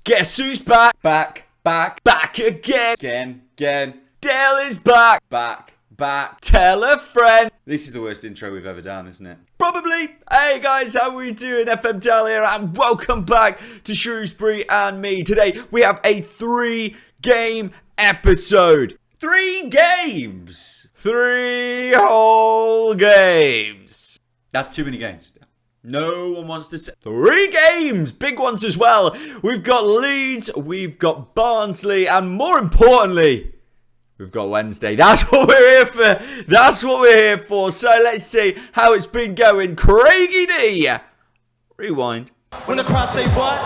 Guess who's back? Back again. Dale is back. Tell a friend. This is the worst intro we've ever done, isn't it? Probably. Hey guys, how are we doing? FM Dale here, and welcome back to Shrewsbury and me. Today we have a 3-game episode. 3 games. 3 whole games. That's too many games. No one wants to say 3 games, big ones as well. We've got Leeds, we've got Barnsley, and more importantly, we've got Wednesday. That's what we're here for. So let's see how it's been going. Craigie D, rewind. When the crowd say what?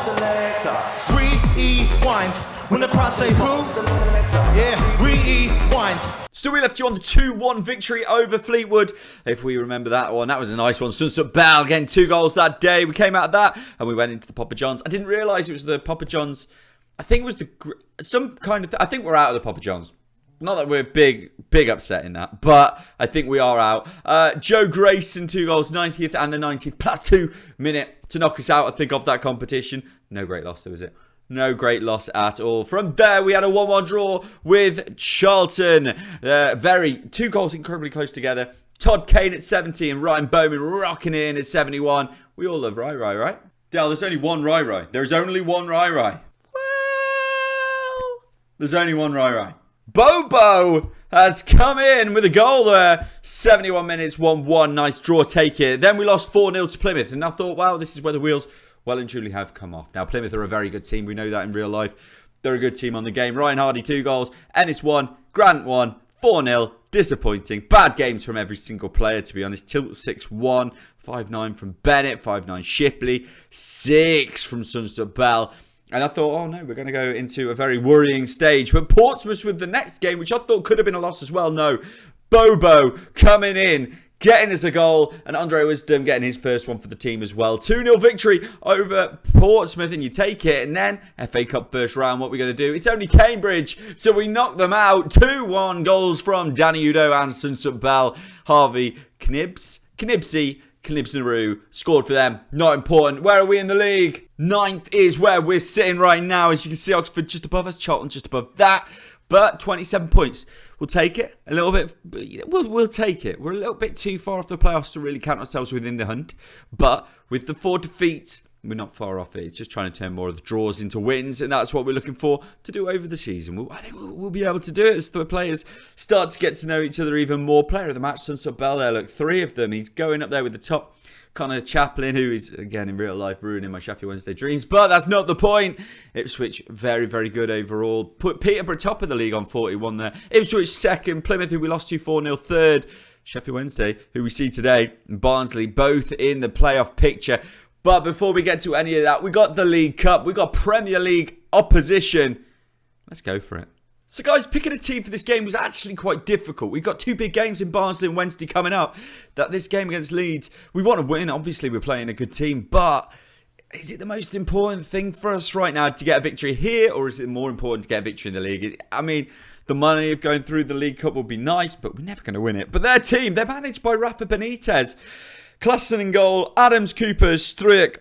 Rewind. When the crowd say who? Yeah, rewind. So we left you on the 2-1 victory over Fleetwood. If we remember that one, that was a nice one. Sunset Bell getting 2 goals that day. We came out of that and we went into the Papa John's. I didn't realise it was the Papa John's. I think it was some kind of... I think we're out of the Papa John's. Not that we're big upset in that, but I think we are out. Joe Grayson, 2 goals, 90th and the 90th, plus 2 minute to knock us out, I think, of that competition. No great loss, though, is it? No great loss at all. From there, we had a 1-1 draw with Charlton. 2 goals incredibly close together. Todd Kane at 70 and Ryan Bowman rocking it in at 71. We all love Rai, right? Dale, there's only one Rai. There's only one Rai. Well, there's only one Rai. Bobo has come in with a goal there. 71 minutes, 1-1. Nice draw, take it. Then we lost 4-0 to Plymouth. And I thought, wow, this is where the wheels well and truly have come off. Now, Plymouth are a very good team. We know that in real life. They're a good team on the game. Ryan Hardy, 2 goals. Ennis 1. Grant 1. 4-0. Disappointing. Bad games from every single player, to be honest. Tilt 6-1. 5-9 from Bennett. 5-9 Shipley. 6 from Sunset Bell. And I thought, oh no, we're going to go into a very worrying stage. But Portsmouth with the next game, which I thought could have been a loss as well. No. Bobo coming in, getting us a goal. And Andre Wisdom getting his first one for the team as well. 2-0 victory over Portsmouth. And you take it. And then FA Cup first round, what are we going to do? It's only Cambridge. So we knock them out. 2-1 goals from Danny Udo and Sunset Bell. Harvey Knibsey scored for them. Not important. Where are we in the league? 9th is where we're sitting right now. As you can see, Oxford just above us. Charlton just above that. But 27 points. We'll take it. A little bit. We'll take it. We're a little bit too far off the playoffs to really count ourselves within the hunt. But with the 4 defeats, we're not far off it. It's just trying to turn more of the draws into wins. And that's what we're looking for to do over the season. I think we'll be able to do it as the players start to get to know each other even more. Player of the match, Sunset Bell there. Look, 3 of them. He's going up there with the top. Connor Chaplin, who is, again, in real life, ruining my Sheffield Wednesday dreams. But that's not the point. Ipswich, very, very good overall. Put Peterborough top of the league on 41 there. Ipswich second. Plymouth, who we lost to 4-0 third. Sheffield Wednesday, who we see today. And Barnsley, both in the playoff picture. But before we get to any of that, we got the League Cup. We got Premier League opposition. Let's go for it. So guys, picking a team for this game was actually quite difficult. We've got 2 big games in Barnsley and Wednesday coming up. That this game against Leeds, we want to win. Obviously, we're playing a good team. But is it the most important thing for us right now to get a victory here? Or is it more important to get a victory in the league? I mean, the money of going through the League Cup would be nice, but we're never going to win it. But their team, they're managed by Rafa Benitez. Klassen in goal. Adams, Cooper, Struijk,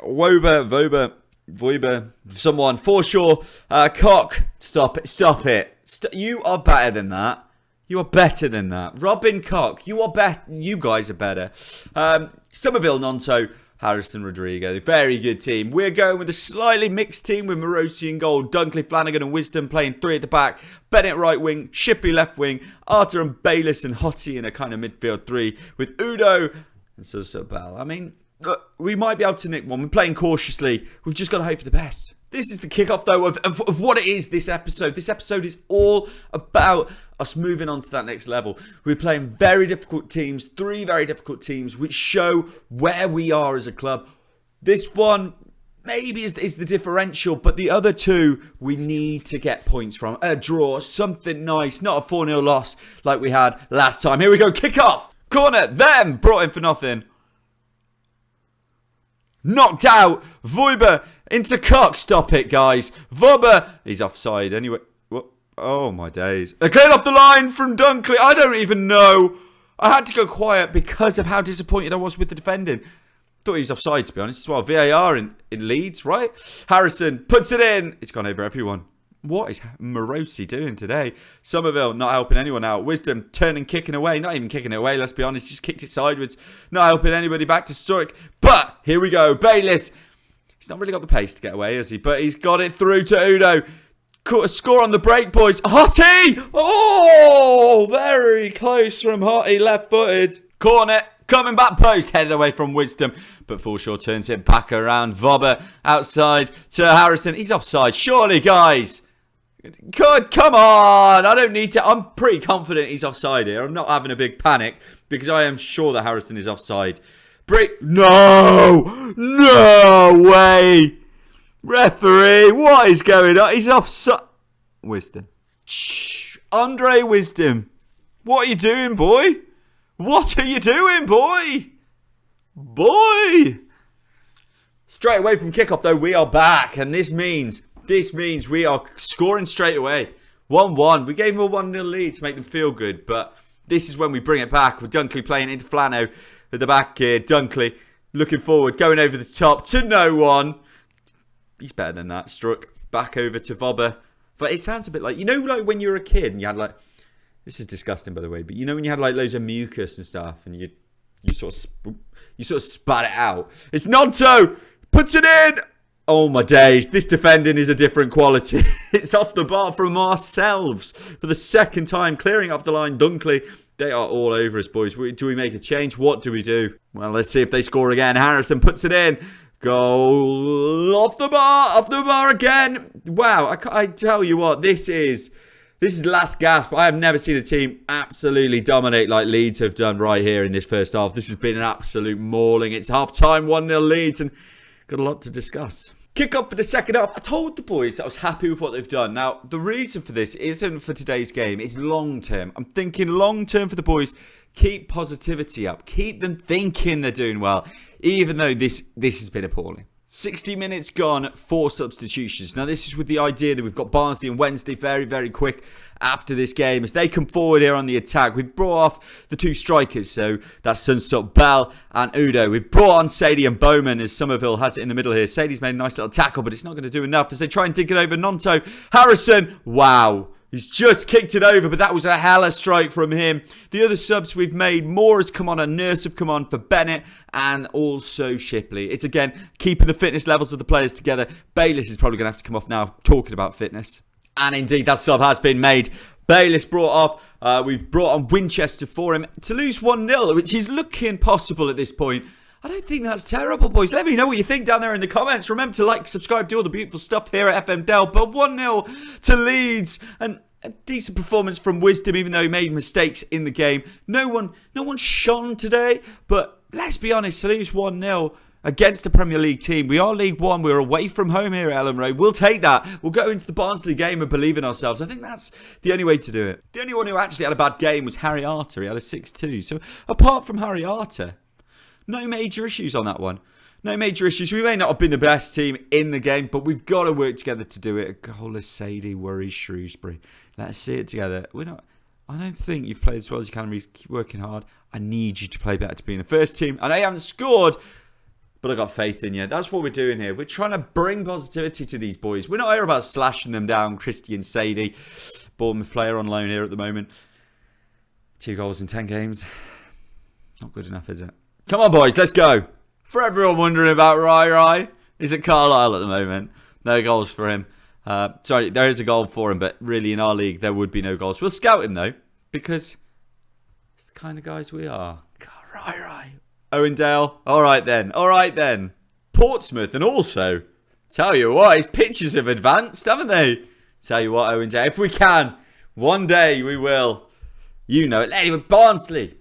Voiber, someone. Forshaw, Koch. Stop it. You are better than that. Robin Koch, you guys are better. Somerville, Nonto, Harrison, Rodrigo. Very good team. We're going with a slightly mixed team with Morosi in goal, Dunkley, Flanagan and Wisdom playing 3 at the back, Bennett right wing, Shipley left wing, Arter and Bayliss and Hottie in a kind of midfield 3 with Udo and Sunset Bell. I mean, look, we might be able to nick one. We're playing cautiously. We've just got to hope for the best. This is the kickoff, though, of what it is, this episode. This episode is all about us moving on to that next level. We're playing very difficult teams, 3 very difficult teams, which show where we are as a club. This one maybe is the differential, but the other 2, we need to get points from. A draw, something nice, not a 4-0 loss like we had last time. Here we go, kickoff. Corner, them, brought in for nothing. Knocked out, Voiber into Koch. Stop it, guys. Voiber, he's offside anyway. What? Oh, my days. They cleared off the line from Dunkley. I don't even know. I had to go quiet because of how disappointed I was with the defending. Thought he was offside, to be honest, as well. VAR in Leeds, right? Harrison puts it in. It's gone over everyone. What is Morosi doing today? Somerville not helping anyone out. Wisdom turning, kicking away. Not even kicking it away, let's be honest. Just kicked it sideways. Not helping anybody back to Sturrock. But here we go. Bayliss. He's not really got the pace to get away, has he? But he's got it through to Udo. Caught a score on the break, boys. Hottie! Oh, very close from Hottie. Left-footed. Corner. Coming back post, headed away from Wisdom. But Forshaw turns it back around. Vobber outside to Harrison. He's offside. Surely, guys. Good, come on. I don't need to. I'm pretty confident he's offside here. I'm not having a big panic because I am sure that Harrison is offside. No! No way! Referee, what is going on? He's offside. Wisdom. Shh. Andre Wisdom. What are you doing, boy? What are you doing, boy? Boy! Straight away from kickoff, though, we are back. And this means we are scoring straight away. 1-1. We gave them a 1-0 lead to make them feel good. But this is when we bring it back. With Dunkley playing into Flano at the back here. Dunkley looking forward, going over the top to no one. He's better than that. Struck back over to Vobber. But it sounds a bit like, you know, like when you were a kid and you had like, this is disgusting, by the way, but you know when you had like loads of mucus and stuff, and you sort of spat it out. It's Nonto puts it in. Oh my days! This defending is a different quality. It's off the bar from ourselves for the second time, clearing off the line. Dunkley, they are all over us, boys. Do we make a change? What do we do? Well, let's see if they score again. Harrison puts it in. Goal off the bar again. Wow! I tell you what, this is last gasp. I have never seen a team absolutely dominate like Leeds have done right here in this first half. This has been an absolute mauling. It's half-time, 1-0 Leeds, and got a lot to discuss. Kick up for the second half. I told the boys that I was happy with what they've done. Now, the reason for this isn't for today's game. It's long-term. I'm thinking long-term for the boys. Keep positivity up. Keep them thinking they're doing well, even though this has been appalling. 60 minutes gone, 4 substitutions. Now, this is with the idea that we've got Barnsley and Wednesday very, very quick after this game. As they come forward here on the attack, we've brought off the 2 strikers. So that's Sunsup, Bell and Udo. We've brought on Sadie and Bowman as Somerville has it in the middle here. Sadie's made a nice little tackle, but it's not going to do enough as they try and dig it over Nonto. Harrison, wow. He's just kicked it over, but that was a hella strike from him. The other subs we've made, Moore has come on, and Nurse have come on for Bennett, and also Shipley. It's, again, keeping the fitness levels of the players together. Bayliss is probably going to have to come off now, talking about fitness. And indeed, that sub has been made. Bayliss brought off. We've brought on Winchester for him to lose 1-0, which is looking possible at this point. I don't think that's terrible, boys. Let me know what you think down there in the comments. Remember to like, subscribe, do all the beautiful stuff here at FM Del. But 1-0 to Leeds. And a decent performance from Wisdom, even though he made mistakes in the game. No one shone today. But let's be honest, to lose 1-0 against a Premier League team. We are League One. We're away from home here at Ellen Road. We'll take that. We'll go into the Barnsley game and believe in ourselves. I think that's the only way to do it. The only one who actually had a bad game was Harry Arter. He had a 6-2. So apart from Harry Arter, no major issues on that one. No major issues. We may not have been the best team in the game, but we've got to work together to do it. A goalless Sadie worries Shrewsbury. Let's see it together. I don't think you've played as well as you can. Keep working hard. I need you to play better to be in the first team. And I haven't scored, but I got faith in you. That's what we're doing here. We're trying to bring positivity to these boys. We're not here about slashing them down. Christian Sadie, Bournemouth player on loan here at the moment. 2 goals in 10 games. Not good enough, is it? Come on, boys, let's go. For everyone wondering about Rai, he's at Carlisle at the moment. No goals for him. Sorry, there is a goal for him, but really in our league, there would be no goals. We'll scout him, though, because it's the kind of guys we are. Rai. Owendale. All right, then. Portsmouth, and also, tell you what, his pitches have advanced, haven't they? Tell you what, Owendale, if we can, one day we will. You know it. Anyway, Barnsley.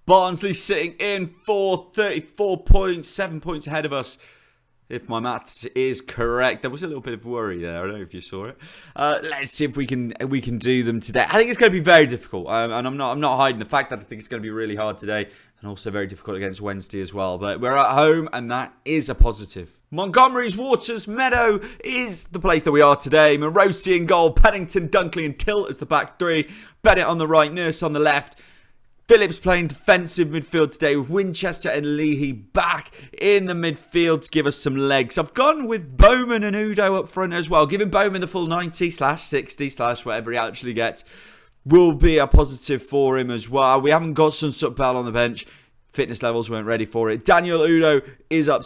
Barnsley sitting in for 34 points, 7 points ahead of us. If my maths is correct. There was a little bit of worry there. I don't know if you saw it. Let's see if we can do them today. I think it's going to be very difficult. And I'm not hiding the fact that I think it's going to be really hard today. And also very difficult against Wednesday as well. But we're at home and that is a positive. Montgomery's Waters Meadow is the place that we are today. Morosi in goal. Pennington, Dunkley and Tilt as the back 3. Bennett on the right. Nurse on the left. Phillips playing defensive midfield today with Winchester and Leahy back in the midfield to give us some legs. I've gone with Bowman and Udo up front as well. Giving Bowman the full 90/60/ whatever he actually gets will be a positive for him as well. We haven't got Sunsup Bell on the bench. Fitness levels weren't ready for it. Daniel Udo is up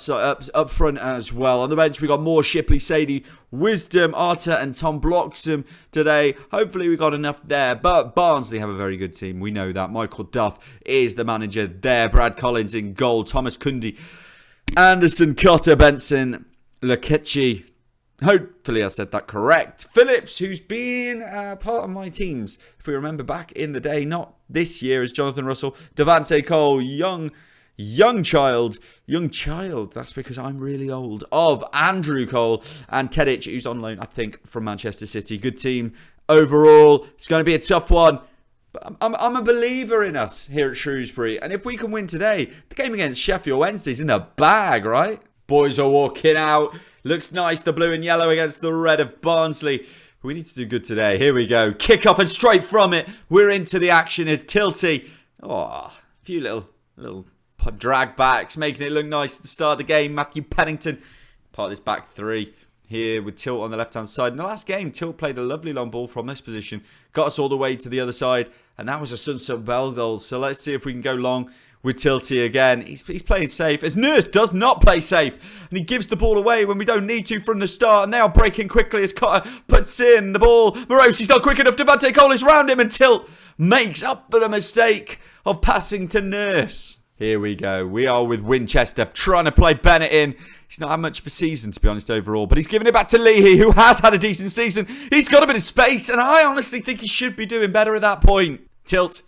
front as well. On the bench, we got Moore, Shipley, Sadie, Wisdom, Arta, and Tom Bloxham today. Hopefully, we got enough there. But Barnsley have a very good team. We know that. Michael Duff is the manager there. Brad Collins in goal. Thomas Cundy, Anderson, Cotter, Benson, Lakechi. Hopefully I said that correct. Phillips, who's been part of my teams, if we remember back in the day, not this year, as Jonathan Russell, Devante Cole, young child, that's because I'm really old, of Andrew Cole, and Tedic, who's on loan, I think, from Manchester City. Good team overall. It's going to be a tough one. But I'm a believer in us here at Shrewsbury. And if we can win today, the game against Sheffield Wednesday's in the bag, right? Boys are walking out. Looks nice, the blue and yellow against the red of Barnsley. We need to do good today. Here we go. Kick off and straight from it. We're into the action as Tilty. Oh, a few little drag backs, making it look nice at the start of the game. Matthew Pennington, part of this back three here with Tilt on the left-hand side. In the last game, Tilt played a lovely long ball from this position. Got us all the way to the other side. And that was a Sunsup Bell goal. So let's see if we can go long with Tilty again. He's playing safe, as Nurse does not play safe. And he gives the ball away when we don't need to from the start. And they are breaking quickly as Cotter puts in the ball. Morosi's not quick enough. Devante Cole is round him and Tilt makes up for the mistake of passing to Nurse. Here we go. We are with Winchester trying to play Bennett in. He's not had much of a season, to be honest, overall. But he's giving it back to Leahy, who has had a decent season. He's got a bit of space. And I honestly think he should be doing better at that point. Tilt.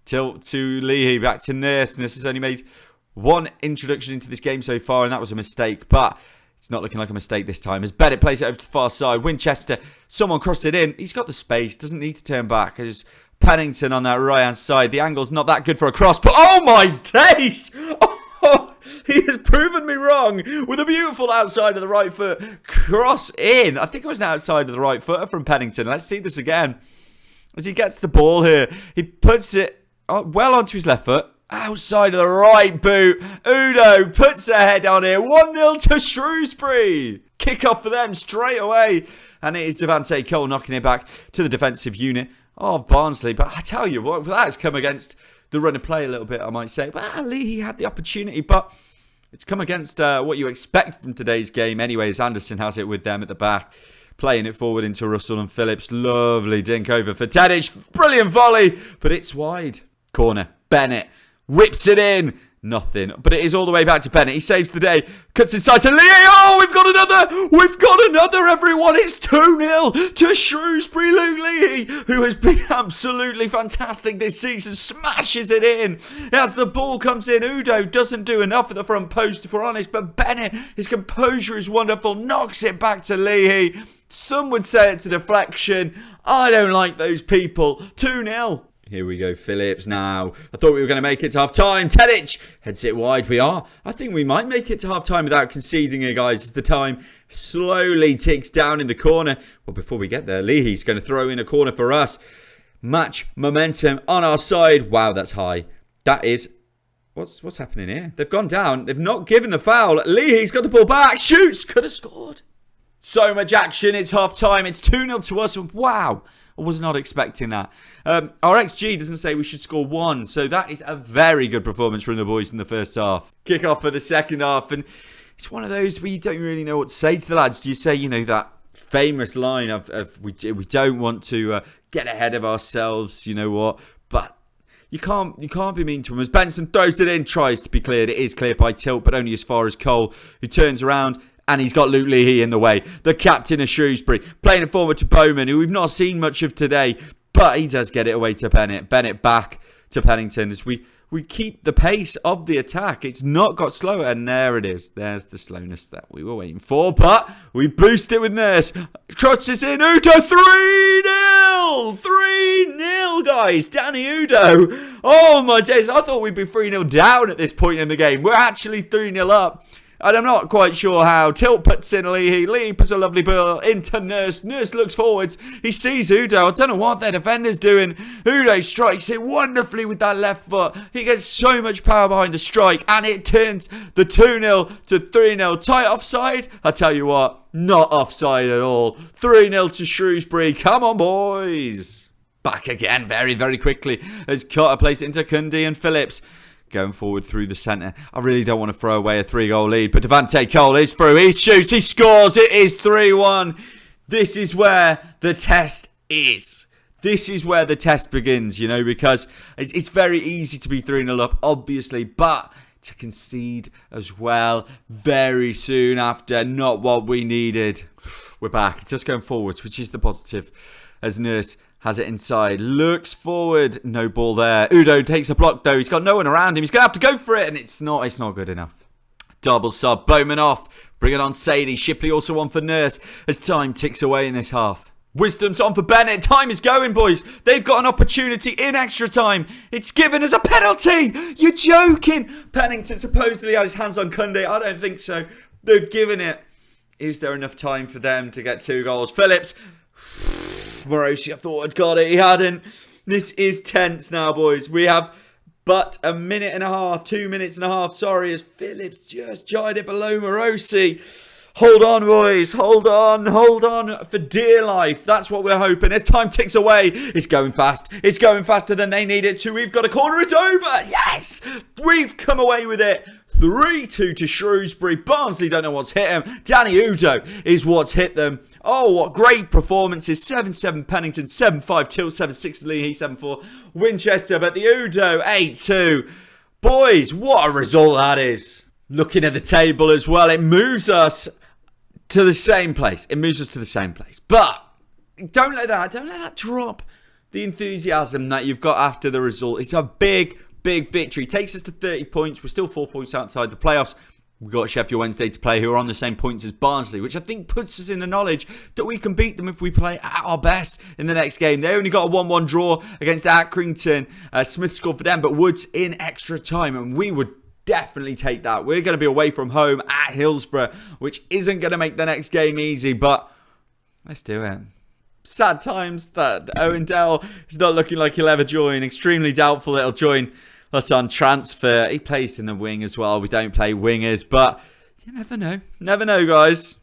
Tilt to Leahy, back to Nurse. Nurse has only made one introduction into this game so far, and that was a mistake. But it's not looking like a mistake this time. As Bennett plays it over to the far side. Winchester, someone crossed it in. He's got the space, doesn't need to turn back. As Pennington on that right-hand side. The angle's not that good for a cross, but oh my days! Oh, he has proven me wrong with a beautiful outside of the right foot. Cross in. I think it was an outside of the right foot from Pennington. Let's see this again. As he gets the ball here, he puts it well onto his left foot. Outside of the right boot. Udo puts a head on here. 1-0 to Shrewsbury. Kick off for them straight away. And it is Devante Cole knocking it back to the defensive unit of Barnsley. But I tell you what, that has come against the run of play a little bit, I might say. But Lee had the opportunity. But it's come against what you expect from today's game anyways. Anderson has it with them at the back. Playing it forward into Russell and Phillips. Lovely dink over for Tedic. Brilliant volley. But it's wide. Corner. Bennett whips it in. Nothing. But it is all the way back to Bennett. He saves the day. Cuts inside to Lee. Oh, we've got another. We've got another, everyone. It's 2-0 to Shrewsbury. Luke Leahy, who has been absolutely fantastic this season, smashes it in. As the ball comes in, Udo doesn't do enough at the front post, if we're honest. But Bennett, his composure is wonderful. Knocks it back to Leahy. Some would say it's a deflection. I don't like those people. 2-0. Here we go, Phillips now. I thought we were going to make it to half-time. Tedic heads it wide. We are. I think we might make it to half-time without conceding here, guys, as the time slowly ticks down in the corner. Well, before we get there, Leahy's going to throw in a corner for us. Match momentum on our side. Wow, that's high. That is... What's happening here? They've gone down. They've not given the foul. Leahy's got the ball back. Shoots. Could have scored. So much action. It's half-time. It's 2-0 to us. Wow. I was not expecting that. Our XG doesn't say we should score 1. So that is a very good performance from the boys in the first half. Kick off for the second half. And it's one of those where you don't really know what to say to the lads. Do you say, you know, that famous line of we don't want to get ahead of ourselves, you know what? But you can't be mean to him. As Benson throws it in, tries to be cleared. It is cleared by Tilt, but only as far as Cole, who turns around. And he's got Luke Leahy in the way. The captain of Shrewsbury. Playing it forward to Bowman, who we've not seen much of today. But he does get it away to Bennett. Bennett back to Pennington as we keep the pace of the attack. It's not got slower. And there it is. There's the slowness that we were waiting for. But we boost it with Nurse. Crosses in. Udo 3-0. 3-0, guys. Danny Udo. Oh, my days. I thought we'd be 3-0 down at this point in the game. We're actually 3-0 up. And I'm not quite sure how. Tilt puts in Lee. Lee puts a lovely ball into Nurse. Nurse looks forwards. He sees Udo. I don't know what their defender's doing. Udo strikes it wonderfully with that left foot. He gets so much power behind the strike. And it turns the 2-0 to 3-0. Tight offside? I tell you what, not offside at all. 3-0 to Shrewsbury. Come on, boys. Back again very, very quickly as Cotter plays it into Cundy and Phillips. Going forward through the centre. I really don't want to throw away a 3-goal lead, but Devante Cole is through. He shoots, he scores. It is 3-1. This is where the test is. This is where the test begins, you know, because it's very easy to be 3-0 up, obviously, but to concede as well very soon after, not what we needed. We're back. It's just going forwards, which is the positive, as Nurse has it inside, looks forward, no ball there. Udo takes a block though, he's got no one around him, he's going to have to go for it, and it's not good enough. Double sub, Bowman off, bring it on Sadie, Shipley also on for Nurse, as time ticks away in this half. Wisdom's on for Bennett, time is going boys, they've got an opportunity in extra time, it's given as a penalty, you're joking. Pennington supposedly had his hands on Cundy, I don't think so, they've given it. Is there enough time for them to get 2 goals? Phillips, Morosi, I thought I'd got it. He hadn't. This is tense now, boys. We have but a minute and a half, 2 minutes and a half, sorry, as Phillips just jied it below Morosi. Hold on, boys. Hold on for dear life. That's what we're hoping. As time ticks away, it's going fast. It's going faster than they need it to. We've got a corner. It's over. Yes! We've come away with it. 3-2 to Shrewsbury. Barnsley don't know what's hit him. Danny Udo is what's hit them. Oh, what great performances. 7-7 Pennington, 7-5 Tilt, 7-6 Lee, 7-4 Winchester. But the Udo, 8-2. Boys, what a result that is. Looking at the table as well, it moves us to the same place. But don't let that drop the enthusiasm that you've got after the result. It's a big victory. Takes us to 30 points. We're still 4 points outside the playoffs. We've got Sheffield Wednesday to play, who are on the same points as Barnsley, which I think puts us in the knowledge that we can beat them if we play at our best in the next game. They only got a 1-1 draw against Accrington. Smith scored for them, but Woods in extra time, and we would definitely take that. We're going to be away from home at Hillsborough, which isn't going to make the next game easy, but let's do it. Sad times that Owen Dell is not looking like he'll ever join. Extremely doubtful it'll join us on transfer. He plays in the wing as well. We don't play wingers, but you never know. Never know, guys.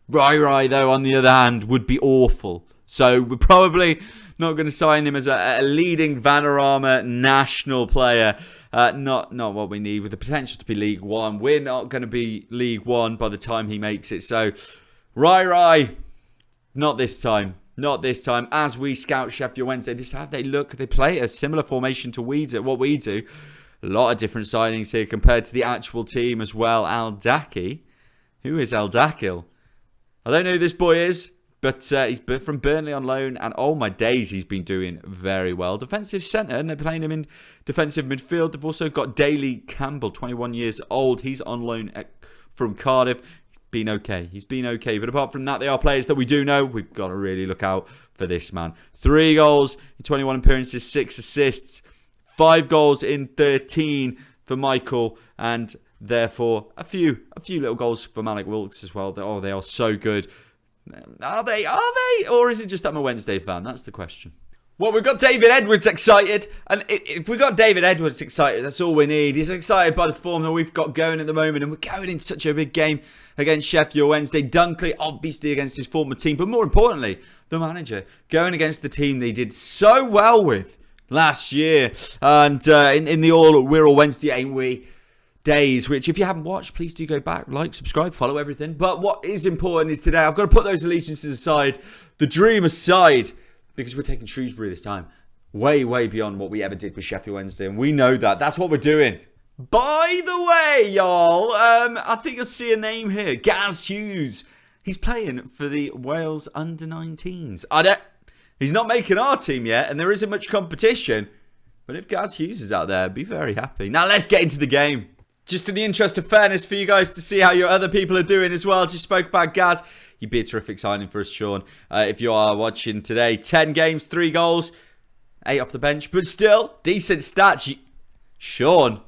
Rai, though, on the other hand, would be awful. So we're probably not going to sign him as a leading Vanarama national player. Not what we need, with the potential to be League One. We're not going to be League One by the time he makes it. So, Rai, not this time. Not this time. As we scout Sheffield Wednesday, this is how they look. They play a similar formation to what we do. A lot of different signings here compared to the actual team as well. Al-Daki. Who is Al-Dakil? I don't know who this boy is, but he's from Burnley on loan. And oh my days, he's been doing very well. Defensive centre, and they're playing him in defensive midfield. They've also got Daly Campbell, 21 years old. He's on loan from Cardiff. He's been okay. But apart from that, they are players that we do know. We've got to really look out for this man. 3 goals in 21 appearances, 6 assists, 5 goals in 13 for Michael, and therefore a few little goals for Malik Wilkes as well. They are so good. Are they? Or is it just that I'm a Wednesday fan? That's the question. Well, we've got David Edwards excited, and if we've got David Edwards excited, that's all we need. He's excited by the form that we've got going at the moment, and we're going in such a big game against Sheffield Wednesday. Dunkley, obviously, against his former team, but more importantly, the manager going against the team they did so well with last year, and in the We're All Wednesday, Ain't We days, which if you haven't watched, please do go back, like, subscribe, follow everything. But what is important is today, I've got to put those allegiances aside, the dream aside, because we're taking Shrewsbury this time way, way beyond what we ever did with Sheffield Wednesday. And we know that. That's what we're doing. By the way, y'all, I think you'll see a name here. Gaz Hughes. He's playing for the Wales under-19s. He's not making our team yet, and there isn't much competition. But if Gaz Hughes is out there, I'd be very happy. Now, let's get into the game. Just in the interest of fairness for you guys to see how your other people are doing as well. Just spoke about Gaz. You'd be a terrific signing for us, Sean. If you are watching today, 10 games, 3 goals, 8 off the bench. But still, decent stats. Sean,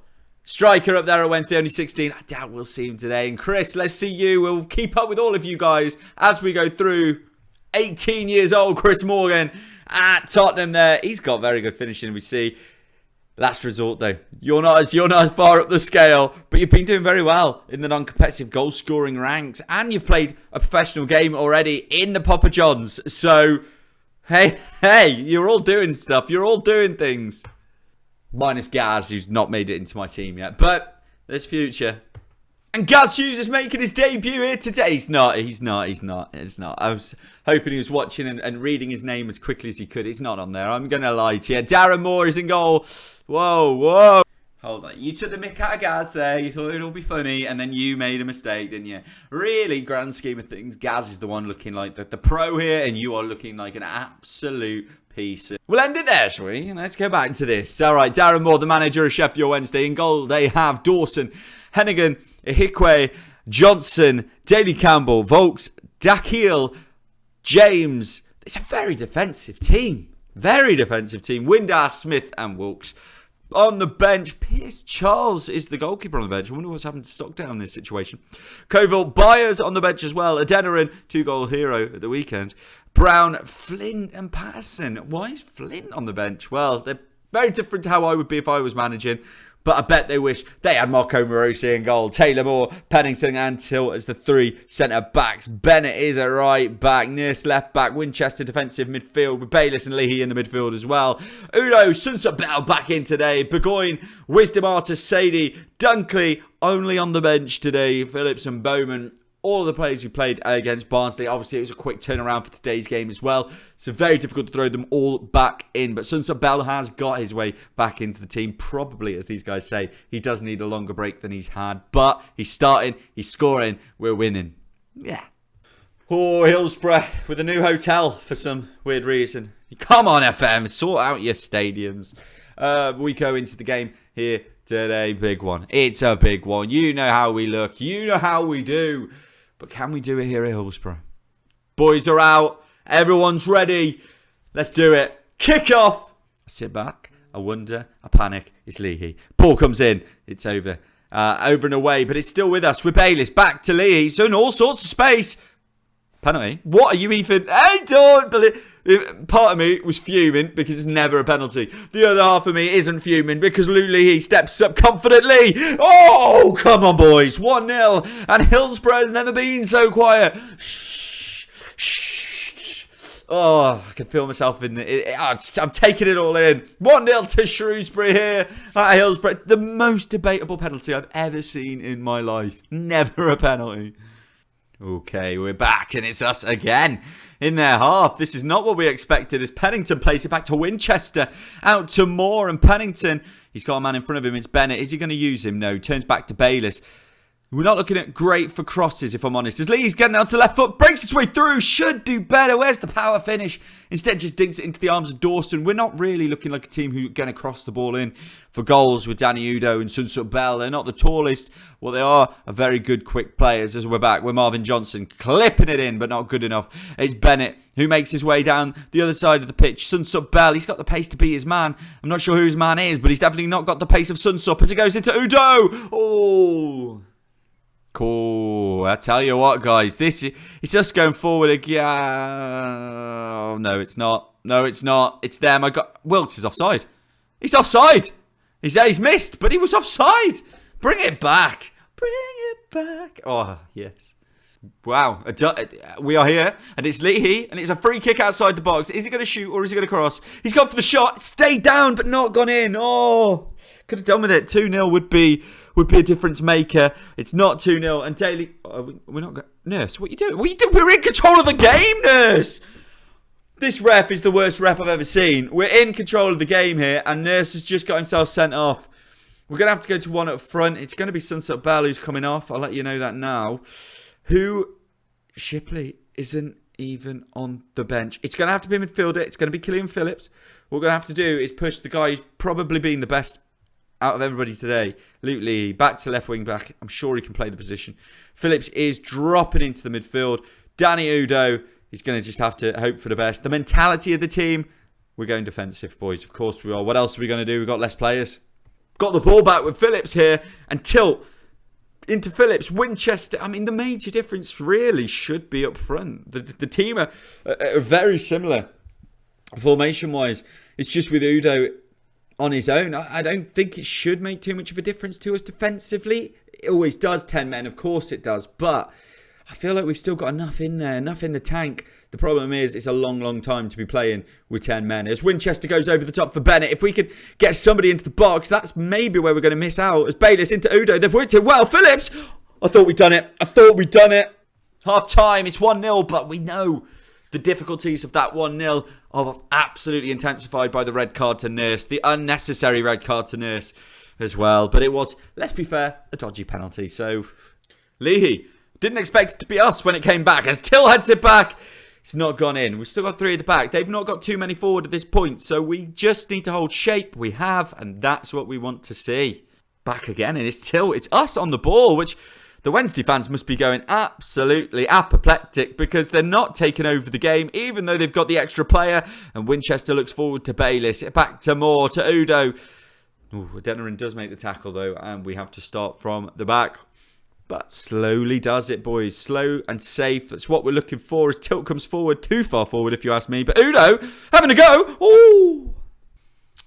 Striker up there at Wednesday, only 16. I doubt we'll see him today. And Chris, let's see you. We'll keep up with all of you guys as we go through. 18 years old, Chris Morgan at Tottenham there. He's got very good finishing, we see. Last resort, though. You're not as far up the scale, but you've been doing very well in the non-competitive goal-scoring ranks. And you've played a professional game already in the Papa Johns. So, hey, you're all doing stuff. You're all doing things. Minus Gaz, who's not made it into my team yet. But there's future. And Gaz Hughes is making his debut here today. He's not. I was hoping he was watching and reading his name as quickly as he could. It's not on there. I'm going to lie to you. Darren Moore is in goal. Whoa. Hold on. You took the mick out of Gaz there. You thought it would all be funny. And then you made a mistake, didn't you? Really, grand scheme of things, Gaz is the one looking like the pro here. And you are looking like an absolute piece. We'll end it there, shall we? Let's go back to this. All right, Darren Moore, the manager of Sheffield Wednesday. In goal, they have Dawson, Hennigan, Ihikwe, Johnson, Daly Campbell, Volks, Dakhil, James. It's a very defensive team. Windar, Smith and Wilkes. On the bench, Pierce Charles is the goalkeeper on the bench. I wonder what's happened to Stockdale in this situation. Coville, Byers on the bench as well. Adeniran, 2-goal hero at the weekend. Brown, Flynn and Patterson. Why is Flynn on the bench? Well, they're very different to how I would be if I was managing. But I bet they wish they had Marco Morosi in goal. Taylor Moore, Pennington and Tilt as the 3 centre-backs. Bennett is a right back. Nurse left back. Winchester defensive midfield with Bayliss and Leahy in the midfield as well. Udo, Sunset Bell back in today. Burgoyne, Wisdom Artist, Sadie, Dunkley only on the bench today. Phillips and Bowman. All of the players who played against Barnsley. Obviously, it was a quick turnaround for today's game as well. So very difficult to throw them all back in. But Sunset Bell has got his way back into the team. Probably, as these guys say, he does need a longer break than he's had. But he's starting, he's scoring, we're winning. Yeah. Oh, Hillsborough with a new hotel for some weird reason. Come on, FM, sort out your stadiums. We go into the game here today. Big one. It's a big one. You know how we look. You know how we do. But can we do it here at Hillsborough? Boys are out. Everyone's ready. Let's do it. Kick off. I sit back. I wonder. I panic. It's Leahy. Ball comes in. It's over. Over and away. But it's still with us. With Bayliss. Back to Leahy. So in all sorts of space. Penalty. What are you even... I don't believe... Part of me was fuming because it's never a penalty. The other half of me isn't fuming because Luke Leahy steps up confidently. Oh, come on, boys. 1-0. And Hillsborough has never been so quiet. Oh, I can feel myself in the... I'm taking it all in. 1-0 to Shrewsbury here at Hillsborough. The most debatable penalty I've ever seen in my life. Never a penalty. Okay, we're back and it's us again in their half. This is not what we expected as Pennington plays it back to Winchester. Out to Moore and Pennington. He's got a man in front of him. It's Bennett. Is he going to use him? No. Turns back to Bayliss. We're not looking at great for crosses, if I'm honest. As Lee's getting out to left foot, breaks his way through, should do better. Where's the power finish? Instead, just dinks it into the arms of Dawson. We're not really looking like a team who's going to cross the ball in for goals with Danny Udo and Sunset Bell. They're not the tallest. Well, they are very good, quick players. As we're back with Marvin Johnson clipping it in, but not good enough. It's Bennett who makes his way down the other side of the pitch. Sunset Bell, he's got the pace to beat his man. I'm not sure who his man is, but he's definitely not got the pace of Sunset as it goes into Udo. Oh... Cool. I tell you what, guys, it's just going forward again. Oh, no, it's not. No, it's not. It's them. Wilkes is offside. He's offside. He's missed, but he was offside. Bring it back. Bring it back. Oh, yes. Wow. We are here, and it's Leahy, and it's a free kick outside the box. Is he going to shoot, or is he going to cross? He's gone for the shot. Stayed down, but not gone in. Oh, could have done with it. 2-0 would be a difference maker. It's not 2-0. And Daly... we're not... Nurse, what are you doing? What are you doing? We're in control of the game, Nurse! This ref is the worst ref I've ever seen. We're in control of the game here, and Nurse has just got himself sent off. We're going to have to go to one up front. It's going to be Sunset Bell who's coming off. I'll let you know that now. Shipley isn't even on the bench. It's going to have to be a midfielder. It's going to be Killian Phillips. What we're going to have to do is push the guy who's probably been the best out of everybody today. Luke Lee, back to left wing back. I'm sure he can play the position. Phillips is dropping into the midfield. Danny Udo, he's going to just have to hope for the best. The mentality of the team, we're going defensive, boys. Of course we are. What else are we going to do? We've got less players. got the ball back with Phillips here and tilt into Phillips. Winchester, I mean, the major difference really should be up front. The team are very similar formation-wise. It's just with Udo on his own. I don't think it should make too much of a difference to us defensively. It always does, 10 men, of course it does. But I feel like we've still got enough in there, enough in the tank. The problem is it's a long, long time to be playing with 10 men. As Winchester goes over the top for Bennett, if we could get somebody into the box, that's maybe where we're going to miss out. As Bayliss into Udo, they've worked it well. Phillips! I thought we'd done it. Half time, it's 1-0, but we know the difficulties of that 1-0 are absolutely intensified by the red card to Nurse, the unnecessary red card to Nurse as well. But it was, let's be fair, a dodgy penalty. So, Leahy didn't expect it to be us when it came back. As Till heads it back, it's not gone in. We've still got 3 at the back. They've not got too many forward at this point. So we just need to hold shape. We have, and that's what we want to see. Back again, and it's Till. It's us on the ball, which the Wednesday fans must be going absolutely apoplectic because they're not taking over the game, even though they've got the extra player. And Winchester looks forward to Bayliss. Back to Moore, to Udo. Adeniran does make the tackle, though, and we have to start from the back. But slowly does it, boys. Slow and safe. That's what we're looking for as Tilt comes forward. Too far forward, if you ask me. But Udo having a go. Ooh!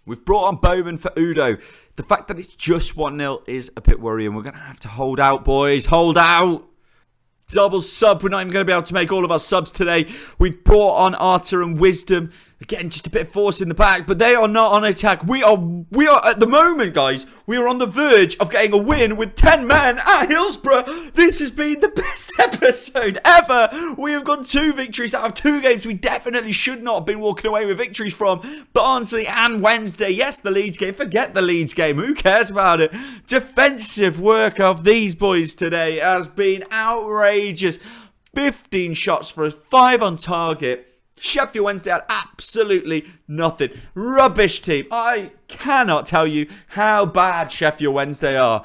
We've brought on Bowman for Udo. The fact that it's just 1-0 is a bit worrying. We're going to have to hold out, boys. Hold out. Double sub. We're not even going to be able to make all of our subs today. We've brought on Arthur and Wisdom. Again, just a bit of force in the back, but they are not on attack. We are at the moment, guys, we are on the verge of getting a win with 10 men at Hillsborough. This has been the best episode ever. We have got 2 victories out of 2 games we definitely should not have been walking away with victories from. Barnsley and Wednesday. Yes, the Leeds game. Forget the Leeds game. Who cares about it? Defensive work of these boys today has been outrageous. 15 shots for us, 5 on target. Sheffield Wednesday had absolutely nothing. Rubbish team. I cannot tell you how bad Sheffield Wednesday are.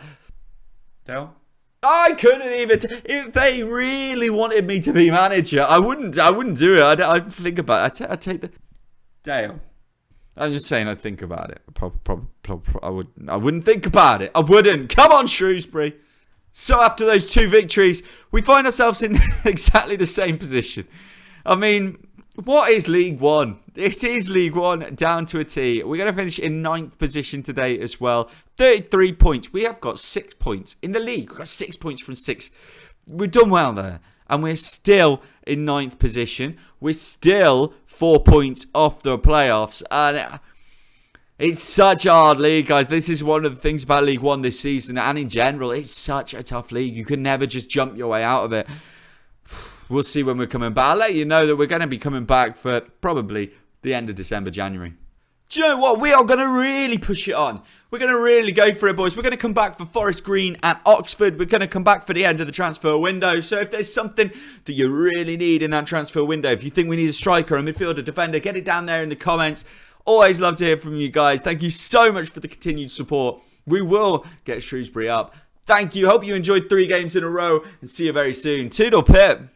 Dale? I couldn't even... if they really wanted me to be manager, I wouldn't do it. I'd think about it. I'd take the... Dale. I'm just saying I'd think about it. I wouldn't think about it. I wouldn't. Come on, Shrewsbury. So after those 2 victories, we find ourselves in exactly the same position. I mean... what is League One? This is League One down to a T. We're going to finish in 9th position today as well. 33 points. We have got 6 points in the league. We've got 6 points from 6. We've done well there. And we're still in 9th position. We're still 4 points off the playoffs. And it's such a hard league, guys. This is one of the things about League One this season. And in general, it's such a tough league. You can never just jump your way out of it. We'll see when we're coming back. I'll let you know that we're going to be coming back for probably the end of December, January. Do you know what? We are going to really push it on. We're going to really go for it, boys. We're going to come back for Forest Green and Oxford. We're going to come back for the end of the transfer window. So if there's something that you really need in that transfer window, if you think we need a striker, a midfielder, a defender, get it down there in the comments. Always love to hear from you guys. Thank you so much for the continued support. We will get Shrewsbury up. Thank you. Hope you enjoyed 3 games in a row and see you very soon. Toodle pip.